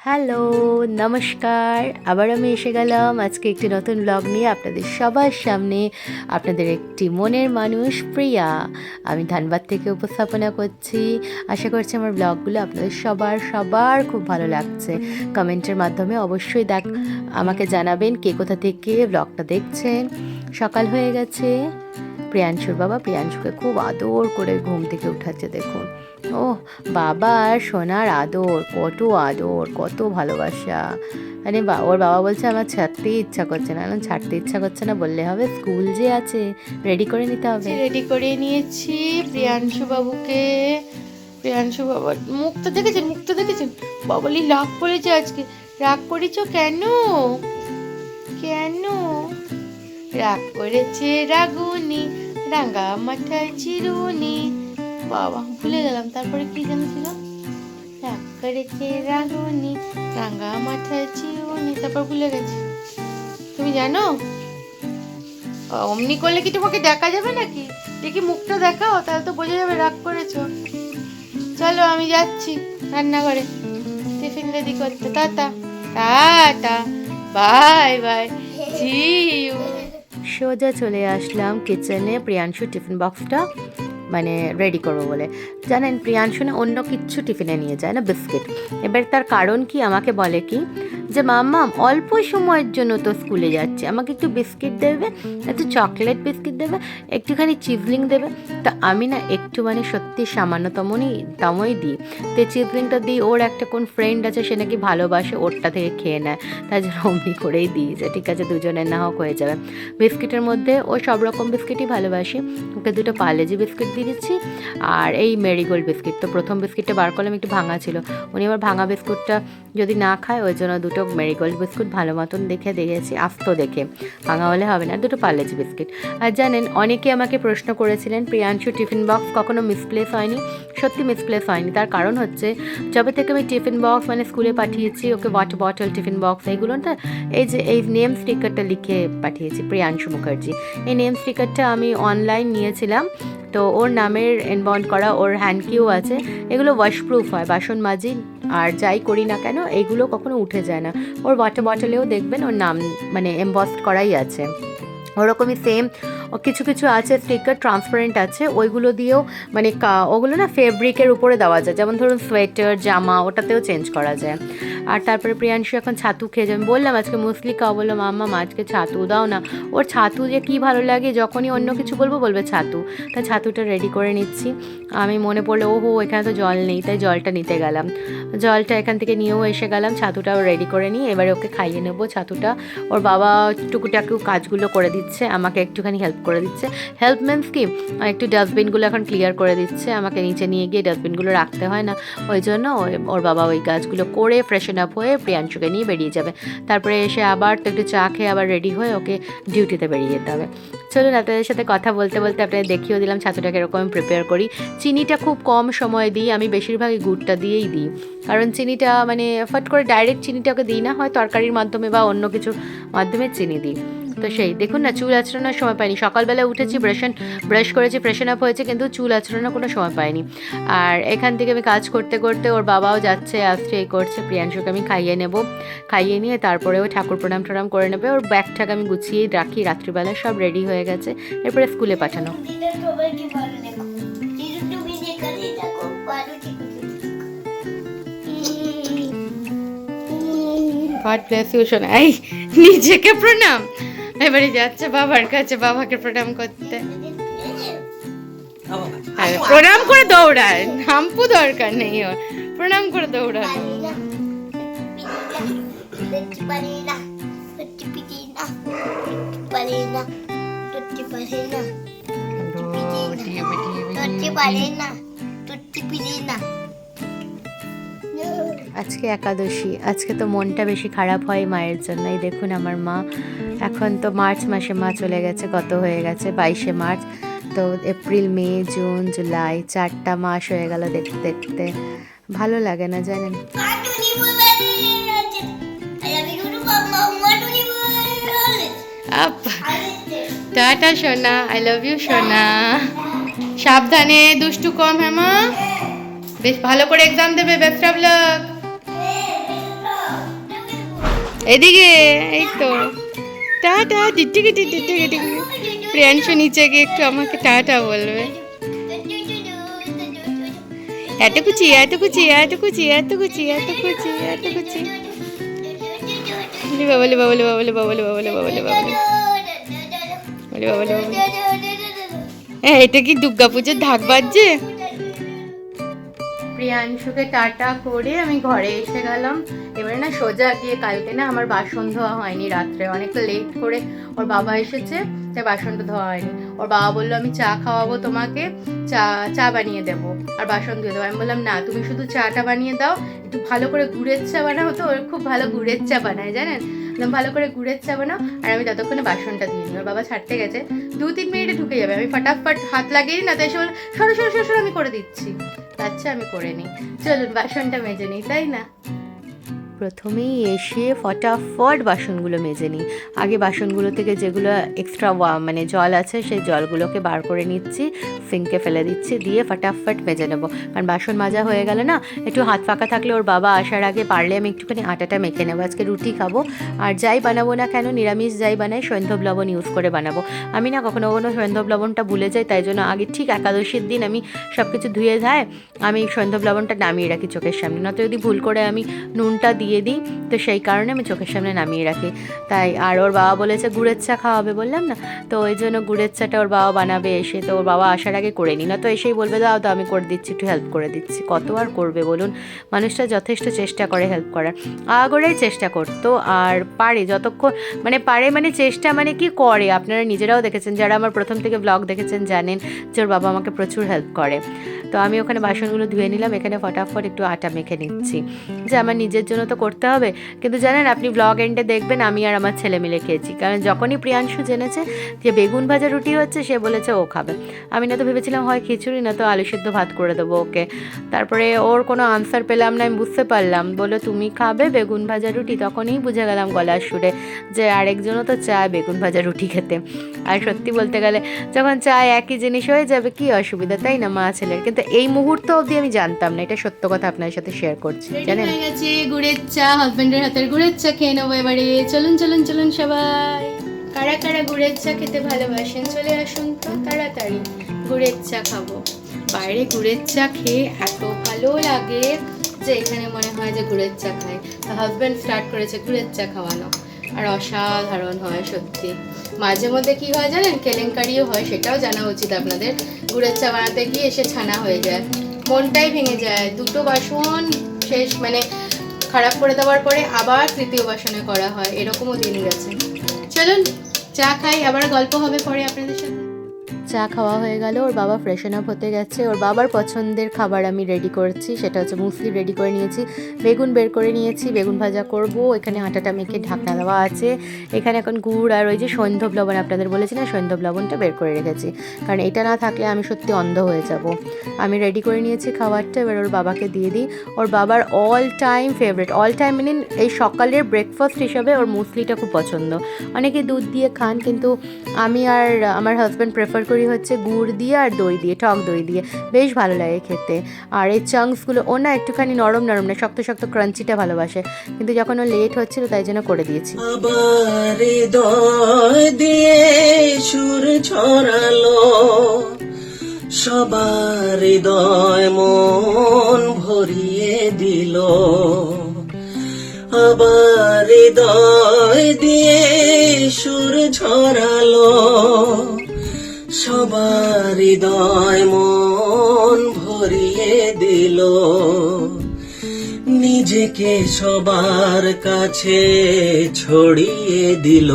Hello, নমস্কার। আবার আমি এসে গেলাম আজকে একটি নতুন ব্লগ নিয়ে আপনাদের সবার সামনে। আপনাদের একটি মনের মানুষ প্রিয়া। আমি ধানবাদ থেকে উপস্থাপনা করছি। আশা করছি আমার ব্লগগুলো আপনাদের সবার খুব ভালো লাগছে। কমেন্টের মাধ্যমে অবশ্যই আমাকে জানাবেন কে কোথা থেকে ব্লগটা দেখছেন। সকাল হয়ে গেছে। প্রিয়াংশুর বাবা প্রিয়াংশুকে খুব আদর করে ঘুম থেকে উঠাচ্ছে দেখুন। ও বাবা আর সোনার আদর, কত ভালোবাসা। মানে ওর বাবা বলছে আমার ছাড়তেই ইচ্ছা করছে না। ছাড়তে ইচ্ছা করছে না বললে হবে, স্কুল যে আছে রেডি করে নিতে হবে। রেডি করে নিয়েছি প্রিয়াংশু বাবুকে। প্রিয়াংশু বাবার মুখটা দেখেছেন বাবলি রাগ করেছে আজকে। রাগ করেছ কেন? কেন রাগ করেছে? রাগুনি রাঙা মাথায় চিরুনি। বাবা ভুলে গেলাম তারপরে কি যেন ছিল। রাগ করেছে রাগুনি রাঙা মাথায় চিরুনি, তারপর ভুলে গেছি। তুমি জানো? অমনি করলে কি তোমাকে দেখা যাবে নাকি? দেখি মুখটা দেখাও, তাহলে তো বোঝা যাবে রাগ করেছো। চলো আমি যাচ্ছি রান্নাঘরে টিফিন রেডি করতে। Tata tata, bye bye, see you. সোজা চলে আসলাম কিচেনে প্রিয়াংশু টিফিন বক্সটা মানে রেডি করবো বলে। জানেন প্রিয়াংশু না অন্য কিচ্ছু টিফিনে নিয়ে যায় না, বিস্কিট। এবার তার কারণ কি, আমাকে বলে কি যে মাম্মা অল্প সময়ের জন্য তো স্কুলে যাচ্ছে, আমাকে একটু বিস্কিট দেবে, একটু চকলেট বিস্কিট দেবে, একটুখানি চিজলিং দেবে। তা আমি না একটু মানে সত্যি সামান্যতমই দিই। তো চিজলিংটা দিই, ওর একটা কোন ফ্রেন্ড আছে সে নাকি ভালোবাসে, ওরটা থেকে খেয়ে নেয়, তাই জন্য অমনি করেই দিই যে ঠিক আছে দুজনের না হোক হয়ে যাবে। বিস্কিটের মধ্যে ও সব রকম বিস্কিটই ভালোবাসি। ওকে দুটো পার্লেজি বিস্কিট দিয়ে দিচ্ছি আর এই মেরিগোল্ড বিস্কিট। তো প্রথম বিস্কিটটা বার করলাম, একটু ভাঙা ছিল, উনি আবার ভাঙা বিস্কুটটা যদি না খায় ওই জন্য দুটো মেরিগোল্ড বিস্কুট ভালো মতন দেখে দিয়েছি, আস্ত দেখে, ভাঙা হলে হবে না, দুটো পার্লেজি বিস্কিট। আর জানেন অনেকে আমাকে প্রশ্ন করেছিলেন প্রিয়াংশু টিফিন বক্স কখনো মিসপ্লেস হয়নি? সত্যি মিসপ্লেস হয়নি। তার কারণ হচ্ছে যবে থেকে আমি টিফিন বক্স মানে স্কুলে পাঠিয়েছি ওকে, ওয়াটার বটল, টিফিন বক্স এইগুলো না, এই নেম স্টিকারটা লিখে পাঠিয়েছি প্রিয়াংশু মুখার্জি। এই নেম স্টিকারটা আমি অনলাইন নিয়েছিলাম, তো ওর নামের এনবন্ড করা, ওর হ্যান্ড কিউ আছে। এগুলো ওয়াশপ্রুফ হয়, বাসন মাজি আর যাই করি না কেন এইগুলো কখনো উঠে যায় না। ওর ওয়াটার বটলেও দেখবেন ওর নাম মানে এমবসড করাই আছে। ওরকমই সেম কিছু কিছু আছে স্টিকার ট্রান্সপারেন্ট আছে, ওইগুলো দিয়েও মানে ওগুলো না ফেব্রিকের উপরে দেওয়া যায়, যেমন ধরুন সোয়েটার, জামা, ওটাতেও চেঞ্জ করা যায়। আর তারপরে প্রিয়াংশু এখন ছাতু খেয়ে যাবে, বললাম আজকে মুসলি খাও, বললো মাম্মা আজকে ছাতু দাও না। ওর ছাতু যে কী ভালো লাগে, যখনই অন্য কিছু বলবে ছাতু। তা ছাতুটা রেডি করে নিচ্ছি। আমি মনে পড়লো ওহো এখানে তো জল নেই, তাই জলটা নিতে গেলাম। জলটা এখান থেকে নিয়েও এসে গেলাম, ছাতুটাও রেডি করে নিই। এবারে ওকে খাইয়ে নেবো ছাতুটা। ওর বাবা টুকুটাকু কাজগুলো করে দিচ্ছে, আমাকে একটুখানি হেল্প করে দিচ্ছে। হেল্প মিন্স কি, একটু ডাস্টবিনগুলো এখন ক্লিয়ার করে দিচ্ছে, আমাকে নিচে নিয়ে গিয়ে ডাস্টবিনগুলো রাখতে হয় না, ওই জন্য ওর বাবা ওই কাজগুলো করে ফ্রেশন আপ হয়ে প্রিয়াংশুকে নিয়ে বেরিয়ে যাবে। তারপরে এসে আবার তো একটু চা খেয়ে আবার রেডি হয়ে ওকে ডিউটিতে বেরিয়ে যেতে হবে। চলুন আপনাদের সাথে কথা বলতে বলতে আপনাদের দেখিয়েও দিলাম ছাতুটাকে এরকম আমি প্রিপেয়ার করি। চিনিটা খুব কম সময় দিই, আমি বেশিরভাগই গুড়টা দিয়েই দিই, কারণ চিনিটা মানে ফট করে ডাইরেক্ট চিনিটা ওকে দিই না, হয় তরকারির মাধ্যমে বা অন্য কিছু মাধ্যমে চিনি দিই। তো সেই দেখুন না, চুল আঁচড়ানোর সময় পাইনি। সকালবেলা উঠেছি, ব্রাশ করেছি, ফ্রেশন আপ হয়েছে, কিন্তু চুল আঁচড়ানোর কোনো সময় পাইনি। আর এখান থেকে আমি কাজ করতে করতে ওর বাবাও যাচ্ছে আসছে এই করছে। প্রিয়াংশুকে আমি খাইয়ে নিয়ে তারপরে ও ঠাকুর প্রণাম করে নেবে। ওর ব্যাগটাকে আমি গুছিয়েই রাখি, রাত্রিবেলা সব রেডি হয়ে গেছে, এরপরে স্কুলে পাঠানো। গড ব্লেস ইউ সোনা। এই নিজেকে প্রণাম, এবারে যাচ্ছে বাবার কাছে বাবাকে প্রণাম করতে। প্রণাম করে দৌড়ায়, হাম্পু দরকার নেই ওর, প্রণাম করে দৌড়ায়। আজকে একাদশী, আজকে তো মনটা বেশি খারাপ হয় মায়ের জন্য। এই দেখুন আমার মা, এখন তো মার্চ মাসে মা চলে গেছে, কত হয়ে গেছে 22শে মার্চ। তো এপ্রিল, মে, জুন, জুলাই 4টা মাস হয়ে গেল দেখতে দেখতে। ভালো লাগে না জানেন। টাটা সোনা, আই লাভ ইউ সোনা। সাবধানে, দুষ্টু কম হ্যাঁ মা, বেশ ভালো করে এক্সাম দেবে, বেস্ট অফ লাক। এদিকে এই তো টাটা টিটিকি টিটিকি টিটি। প্রিয়াংশু নিচে গিয়ে একটু আমাকে টাটা বলবে। এত কুচি এত কুচি এত কুচি এত কুচি এত কুচি এত কুচি। বাবলে বাবলে বাবলে বাবলে বাবলে বাবলে বাবলে বাবলে বাবলে বাবলে। এটা কি দুর্গা পুজোর ঢাক বাজছে? প্রিয়াংশুকে টাটা করে আমি ঘরে এসে গেলাম। এবারে না সোজা গিয়ে, কালকে না আমার বাসন ধোয়া হয়নি রাত্রে, অনেকটা লেট করে ওর বাবা এসেছে, তাই বাসনটা ধোয়া হয়নি। ওর বাবা বললো আমি চা খাওয়াবো তোমাকে, চা বানিয়ে দেবো আর বাসন ধুয়ে দেবো। আমি বললাম না, তুমি শুধু চাটা বানিয়ে দাও, একটু ভালো করে গুড়ের চা বানাও, তো ওর খুব ভালো গুড়ের চা বানায় জানেন, ভালো করে গুড়ের চা বানাও আর আমি ততক্ষণে বাসনটা দিয়ে নিই। ওর বাবা ছাড়তে গেছে, 2-3 মিনিটে ঢুকে যাবে, আমি ফটাফট হাত লাগিয়ে না, তাই সে বলে সরো সরো সরো সরো, আমি করে দিচ্ছি। আচ্ছা আমি করে নিই, চলুন বাসনটা মেজে নিই, তাই না? প্রথমেই এসে ফটাফট বাসনগুলো মেজে নিই। আগে বাসনগুলো থেকে যেগুলো এক্সট্রা মানে জল আছে সেই জলগুলোকে বার করে নিচ্ছি, সিঙ্কে ফেলে দিচ্ছি, দিয়ে ফটাফট মেজে নেবো। কারণ বাসন মাজা হয়ে গেলে না একটু হাত ফাঁকা থাকলে ওর বাবা আসার আগে পারলে আমি একটুখানি আটাটা মেখে নেবো। আজকে রুটি খাবো, আর যাই বানাবো না কেন, নিরামিষ যাই বানাই সৈন্ধব লবণ ইউজ করে বানাবো। আমি না কখনো কখনো সৈন্ধব লবণটা ভুলে যাই, তাই জন্য আগে ঠিক একাদশীর দিন আমি সব কিছু ধুয়ে ধায় আমি সৈন্ধব লবণটা নামিয়ে রাখি চোখের সামনে, নয়তো যদি ভুল করে আমি নুনটা দিয়ে দিই, তো সেই কারণে আমি চোখের সামনে নামিয়ে রাখি। তাই আর ওর বাবা বলেছে গুড়ের চা খাওয়াবে, বললাম না, তো ওই জন্য গুড়ের চাটা ওর বাবা বানাবে এসে, তো ওর বাবা আসার আগে করে নিই, না তো এসেই বলবে দাও তো আমি করে দিচ্ছি, একটু হেল্প করে দিচ্ছি। কত আর করবে বলুন, মানুষটা যথেষ্ট চেষ্টা করে হেল্প করার, আগরেই চেষ্টা করতো আর পারে যতক্ষণ মানে পারে, মানে চেষ্টা মানে কি করে, আপনারা নিজেরাও দেখেছেন, যারা আমার প্রথম থেকে ব্লগ দেখেছেন জানেন যে ওর বাবা আমাকে প্রচুর হেল্প করে। তো আমি ওখানে বাসনগুলো ধুয়ে নিলাম, এখানে ফটাফট একটু আটা মেখে নিচ্ছি, যে আমার নিজের জন্য তো করতে হবে। কিন্তু জানেন আপনি ব্লগ এন্ডে দেখবেন আমি আর আমার ছেলে মিলে খেয়েছি, কারণ যখনই প্রিয়াংশু জেনেছে যে বেগুন ভাজা রুটি হচ্ছে, সে বলেছে ও খাবে। আমি না তো ভেবেছিলাম হয় খিচুড়ি না তো আলু সিদ্ধ ভাত করে দেবো ওকে। তারপরে ওর কোনো আনসার পেলাম না, আমি বুঝতে পারলাম বলো তুমি খাবে বেগুন ভাজা রুটি, তখনই বুঝে গেলাম গলার সুরে যে আরেকজনও তো চায় বেগুন ভাজা রুটি খেতে। আর সত্যি বলতে গেলে যখন চায় একই জিনিস হয়ে যাবে কি অসুবিধা, তাই না মা ছেলের? কিন্তু এই মুহূর্ত অবধি আমি জানতাম না, এটা সত্য কথা আপনার সাথে শেয়ার করছি। জানেন হয়ে গেছে গুড়ের চা, হাজবেন্ডের হাতের গুড়ের চা খেয়ে নেবো এবারে। চলুন চলুন চলুন সবাই, কারা কারা গুড়ের চা খেতে ভালোবাসেন চলে আসুন তো তাড়াতাড়ি, গুড়ের চা খাবো। বাইরে গুড়ের চা খেয়ে এত ভালো লাগে যে এখানে মনে হয় যে গুড়ের চা খাই। হাজবেন্ড স্টার্ট করেছে গুড়ের চা খাওয়ানো, আর অসাধারণ হয় সত্যি। মাঝে মধ্যে কি হয় জানেন, কেলেঙ্কারিও হয়, সেটাও জানা উচিত আপনাদের। গুড়ের চা বানাতে গিয়ে এসে ছানা হয়ে যায়, মনটাই ভেঙে যায়। 2টো বাসন শেষ মানে খারাপ করে দেওয়ার পরে আবার 3য় বাসনে করা হয়, এরকমও দিন গেছে। চলুন চা খাই, আবার গল্প হবে পরে আপনাদের সাথে। চা খাওয়া হয়ে গেল, ওর বাবা ফ্রেশন আপ হতে গেছে। ওর বাবার পছন্দের খাবার আমি রেডি করছি, সেটা হচ্ছে মুসলি রেডি করে নিয়েছি, বেগুন বের করে নিয়েছি, বেগুন ভাজা করব। এখানে আটাটা মেখে ঢাকনা দেওয়া আছে। এখানে এখন গুড় আর ওই যে সৈন্ধব লবণ আপনাদের বলেছি না, সৈন্ধব লবণটা বের করে রেখেছি, কারণ এটা না থাকলে আমি সত্যি অন্ধ হয়ে যাব। আমি রেডি করে নিয়েছি খাবারটা, এবার ওর বাবাকে দিয়ে দিই। ওর বাবার all time favourite, all time মানে এই সকালের ব্রেকফাস্ট হিসাবে ওর মুসলিটা খুব পছন্দ। অনেকে দুধ দিয়ে খান, কিন্তু আমি আর আমার হাজব্যান্ড প্রেফার করি হচ্ছে গুড় দিয়ে আর দই দিয়ে, টক দই দিয়ে, বেশ ভালো লাগে খেতে। আর এই চাংসগুলো ও না একটুখানি নরম নরম না, শক্ত শক্ত ক্রাঞ্চিটা ভালোবাসে, কিন্তু যখন ও লেট হচ্ছিল তাই জন্য করে দিয়েছি। আবার হৃদয় দিয়ে সুর ছড়ালো, সবার হৃদয় মন ভরিয়ে দিল, আবার হৃদয় দিয়ে সুর ছড়ালো, সবার হৃদয় মন ভরিয়ে দিল, নিজেকে সবার কাছে ছড়িয়ে দিল,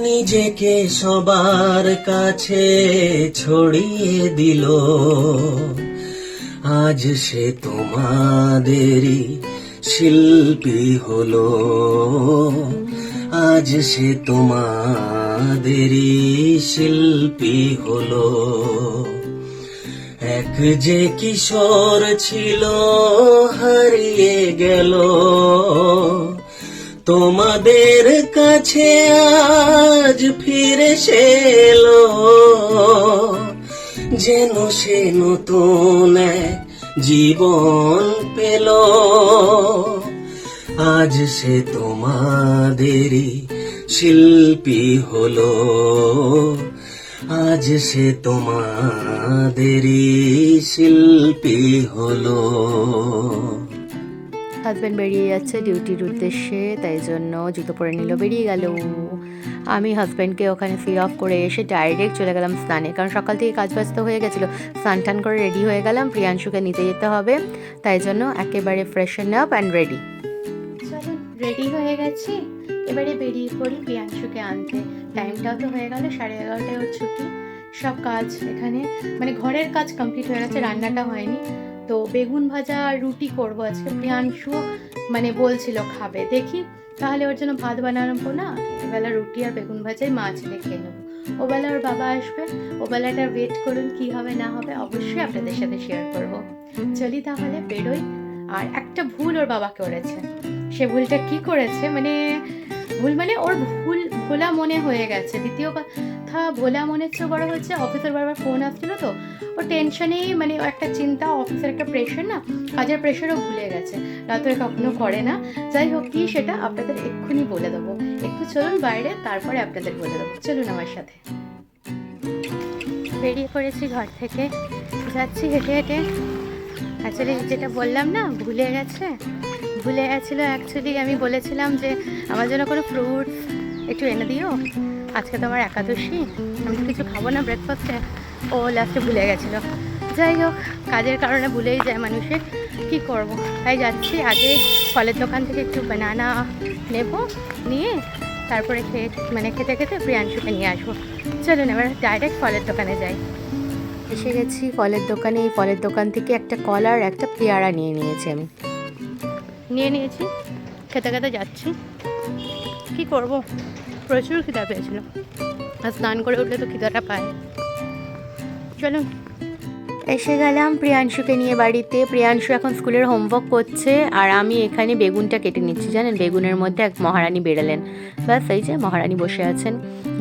নিজেকে সবার কাছে ছড়িয়ে দিল। আজ সে তোমাদেরই শিল্পী হলো, আজ সে তোমাদেরই শিল্পী হলো। এক যে কিশোর ছিল হারিয়ে গেল, তোমাদের কাছে আজ ফিরে এলো, যেন সে নতুন এক জীবন পেল, আজ সে তোমাদেরই শিল্পী হলো, আজ সে তোমাদেরই শিল্পী হলো। হাজব্যান্ড বেরিয়ে যাচ্ছে ডিউটির উদ্দেশ্যে, তাই জন্য জুতো পরে নিল, বেরিয়ে গেল। আমি হাজব্যান্ডকে ওখানে ফি অফ করে এসে ডাইরেক্ট চলে গেলাম স্নানে, কারণ সকাল থেকে কাজ ব্যস্ত হয়ে গেছিলো। স্নান টান করে রেডি হয়ে গেলাম, প্রিয়াংশুকে নিতে যেতে হবে, তাই জন্য একেবারে ফ্রেশন আপ অ্যান্ড রেডি। চলুন রেডি হয়ে গেছি, এবারে বেরিয়ে পড়ি প্রিয়াংশুকে আনতে। টাইমটাও তো হয়ে গেল, 11:30 ওর ছুটি। সব কাজ এখানে মানে ঘরের কাজ কমপ্লিট হয়ে গেছে, রান্নাটা হয়নি। তো বেগুন ভাজা আর রুটি করবো আজকে। প্রিয়াংশু মানে বলছিল খাবে, দেখি তাহলে ওর জন্য ভাত বানাবো না, এবেলা রুটি আর বেগুন ভাজাই মাছ রেখে নেবো। ওবেলা ওর বাবা আসবে, ওবেলাটা ওয়েট করুন, কি হবে না হবে অবশ্যই আপনাদের সাথে শেয়ার করব। চলি তাহলে বেরোই। আর একটা ভুল ওর বাবা করেছে, সে ভুলটা কি করেছে মানে ভুল মানে ওর ভোলা মনে হয়ে গেছে। দ্বিতীয় কথা, ভোলা মনের চেয়ে বড় হচ্ছে অফিসের বারবার ফোন আসছিল, তো ও টেনশনেই মানে একটা চিন্তা, অফিসের একটা প্রেশার না, কাজের প্রেশারও ভুলে গেছে, রাতে কখনো করে না। যাই হোক কি সেটা আপনাদের এক্ষুনি বলে দেবো, একটু চলুন বাইরে, তারপরে আপনাদের বলে দেবো। চলুন আমার সাথে। বেরিয়ে পড়েছি ঘর থেকে, যাচ্ছি হেঁটে হেঁটে। অ্যাকচুয়ালি যেটা বললাম না ভুলে গেছিলো অ্যাকচুয়ালি আমি বলেছিলাম যে আমার জন্য কোনো ফ্রুটস একটু এনে দিও, আজকে তো আমার একাদশী, আমি তো কিছু খাবো না ব্রেকফাস্টে। ও লাস্টে ভুলে গেছিলো। যাই হোক, কাজের কারণে ভুলেই যায় মানুষের, কী করব। তাই যাচ্ছি, আগে ফলের দোকান থেকে একটু বানানা নেব, নিয়ে তারপরে খেতে খেতে প্রিয়াংশুকে নিয়ে আসবো। চলুন এবার ডাইরেক্ট ফলের দোকানে যাই। এসে গেছি ফলের দোকানে। এই ফলের দোকান থেকে একটা কলা আর একটা পেয়ারা নিয়ে নিয়েছি আমি। নিয়েছি, খেতে খেতে যাচ্ছি। কি করব, প্রচুর খিদা পেয়েছিল, আর স্নান করে উঠলে তো খিদাটা পায়। চলুন। এসে গেলাম প্রিয়াংশুকে নিয়ে বাড়িতে। প্রিয়াংশু এখন স্কুলের হোমওয়ার্ক করছে, আর আমি এখানে বেগুনটা কেটে নিচ্ছি। জানেন, বেগুনের মধ্যে এক মহারানী বেরোলেন, ব্যাস এই যে মহারানী বসে আছেন,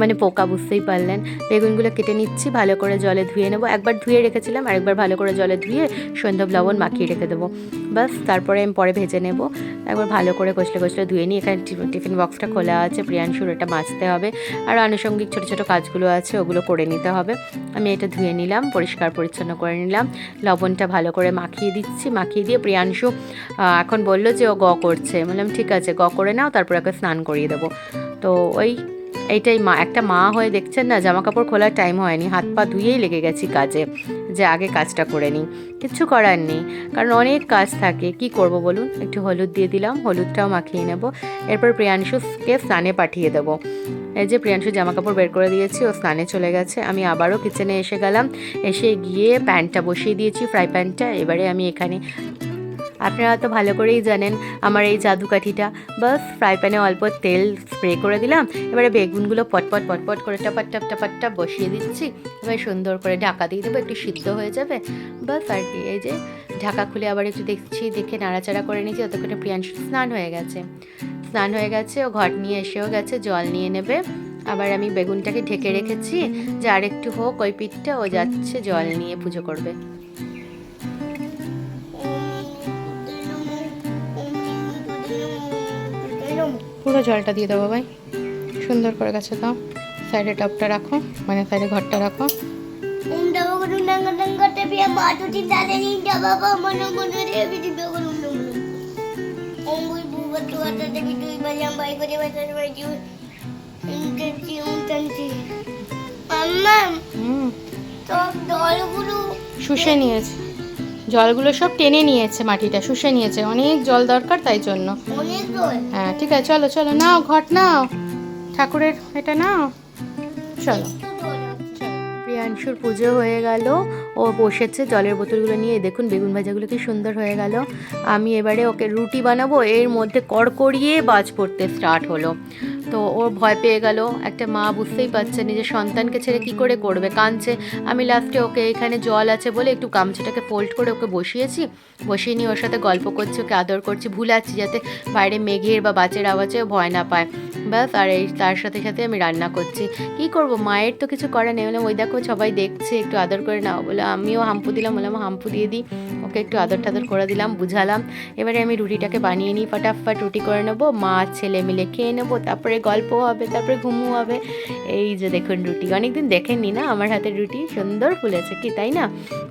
মানে পোকা, বুঝতেই পারলেন। বেগুনগুলো কেটে নিচ্ছি, ভালো করে জলে ধুয়ে নেবো। একবার ধুয়ে রেখেছিলাম, আরেকবার ভালো করে জলে ধুয়ে সন্ধব লবণ মাখিয়ে রেখে দেবো, ব্যাস। তারপরে আমি পরে ভেজে নেব। একবার ভালো করে কষলে ধুয়ে নিই। এখানে টিফিন বক্সটা খোলা আছে, প্রিয়াংশুর এটা মাজতে হবে, আর আনুষঙ্গিক ছোটো ছোটো কাজগুলো আছে, ওগুলো করে নিতে হবে। আমি এটা ধুয়ে নিলাম, পরিষ্কার পরিচ্ছন্ন করে নিলাম। লবণটা ভালো করে মাখিয়ে দিচ্ছি, মাখিয়ে দিয়ে প্রিয়াংশু এখন বললো যে ও করছে। বললাম ঠিক আছে, করে নাও, তারপর ওকে স্নান করিয়ে দেবো। তো এইটাই একটা মা হয়ে দেখছেন না, জামা কাপড় খোলার টাইম হয়নি, হাত পা ধুয়েই লেগে গেছি কাজে, যে আগে কাজটা করে নিই। কিচ্ছু করার নেই, কারণ অনেক কাজ থাকে, কি করব বলুন। একটু হলুদ দিয়ে দিলাম, হলুদটাও মাখিয়ে নেব। এরপর প্রিয়াংশুকে স্নানে পাঠিয়ে দেবো। এই যে প্রিয়াংশু জামা কাপড় বের করে দিয়েছি, ও স্নানে চলে গেছে। আমি আবারও কিচেনে এসে গেলাম, এসে গিয়ে প্যানটা বসিয়ে দিয়েছি, ফ্রাই প্যানটা। এবারে আমি এখানে, আপনারা তো ভালো করেই জানেন আমার এই জাদুকাঠিটা, বাস ফ্রাই প্যানে অল্প তেল স্প্রে করে দিলাম। এবারে বেগুনগুলো পটপট করে টাপাট বসিয়ে দিচ্ছি। এবার সুন্দর করে ঢাকা দিয়ে দেবো, একটু সিদ্ধ হয়ে যাবে, বাস আর কি। এই যে ঢাকা খুলে আবার একটু দেখে নাড়াচাড়া করে নিয়েছি। ততক্ষণে প্রিয়াংশু স্নান হয়ে গেছে, ও ঘট নিয়ে এসেও গেছে, জল নিয়ে নেবে। আবার আমি বেগুনটাকে ঢেকে রেখেছি যে আরেকটু হোক ওই পিঠটা, ও যাচ্ছে জল নিয়ে পুজো করবে। পুরো জলটা দিয়ে দেবো ভাই, সুন্দর করে গেছে। দাও, সাইডে টপটা রাখো, মানে সাইডে ঘরটা রাখো। শুষে নিয়েছে জলগুলো, সব টেনে নিয়েছে, মাটিটা শুষে নিয়েছে, অনেক জল দরকার, তাই জন্য। হ্যাঁ ঠিক আছে, চলো নাও, ঘট নাও, ঠাকুরের এটা নাও, চলো। প্রিয়াংশুর পুজো হয়ে গেল, ও বসেছে জলের বোতলগুলো নিয়ে। দেখুন বেগুন ভাজাগুলো কি সুন্দর হয়ে গেল। আমি এবারে ওকে রুটি বানাবো, এর মধ্যে কড়কড়িয়ে বাজ পড়তে স্টার্ট হলো। তো ও ভয় পেয়ে গেল। একটা মা বুঝতেই পারছে নিজের সন্তানকে ছেড়ে কি করে করবে, কাঁদছে। আমি লাস্টে ওকে এখানে জল আছে বলে একটু গামছাটাকে ফোল্ড করে ওকে বসিয়ে নিয়ে ওর সাথে গল্প করছি, ওকে আদর করছি, ভুলাচ্ছি যাতে বাইরে মেঘের বা বাজের আওয়াজে ভয় না পায়, ব্যাস। আর তার সাথে সাথে আমি রান্না করছি। কি করব, মায়ের তো কিছু করার নেই। বললাম ওই দেখো সবাই দেখছে, একটু আদর করে নাও। বলে আমিও হাম্পু দিলাম, বললাম হাম্পু দিয়ে দিই, ও ওকে একটু আদর টাদর করে দিলাম, বুঝালাম। এবারে আমি রুটিটাকে বানিয়ে নিই, ফটাফট রুটি করে নেবো, মা ছেলে মিলে খেয়ে নেবো, তারপরে গল্প হবে, তারপরে ঘুমু হবে। এই যে দেখুন রুটি, অনেকদিন দেখেননি না আমার হাতের রুটি, সুন্দর ফুলেছে কি, তাই না?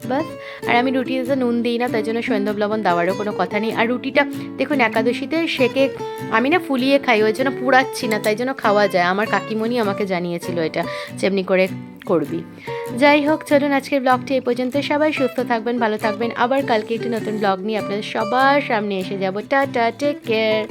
বাস। আর আমি রুটিতে নুন দিই না, তাই জন্য সৈন্ধব লবণ দেওয়ারও কোনো কথা নেই। আর রুটিটা দেখুন একাদশীতে সেকে আমি না ফুলিয়ে খাই, ওই জন্য পুড়াচ্ছি না, তাই জন্য খাওয়া যায়। আমার কাকিমণি আমাকে জানিয়েছিল এটা যেমনি করে করবি। যাই হোক, চলুন আজকের ব্লগটি এই পর্যন্ত। সবাই সুস্থ থাকবেন, ভালো থাকবেন। আবার কালকে একটি নতুন ব্লগ নিয়ে আপনাদের সবার সামনে এসে যাব। Tata, take care.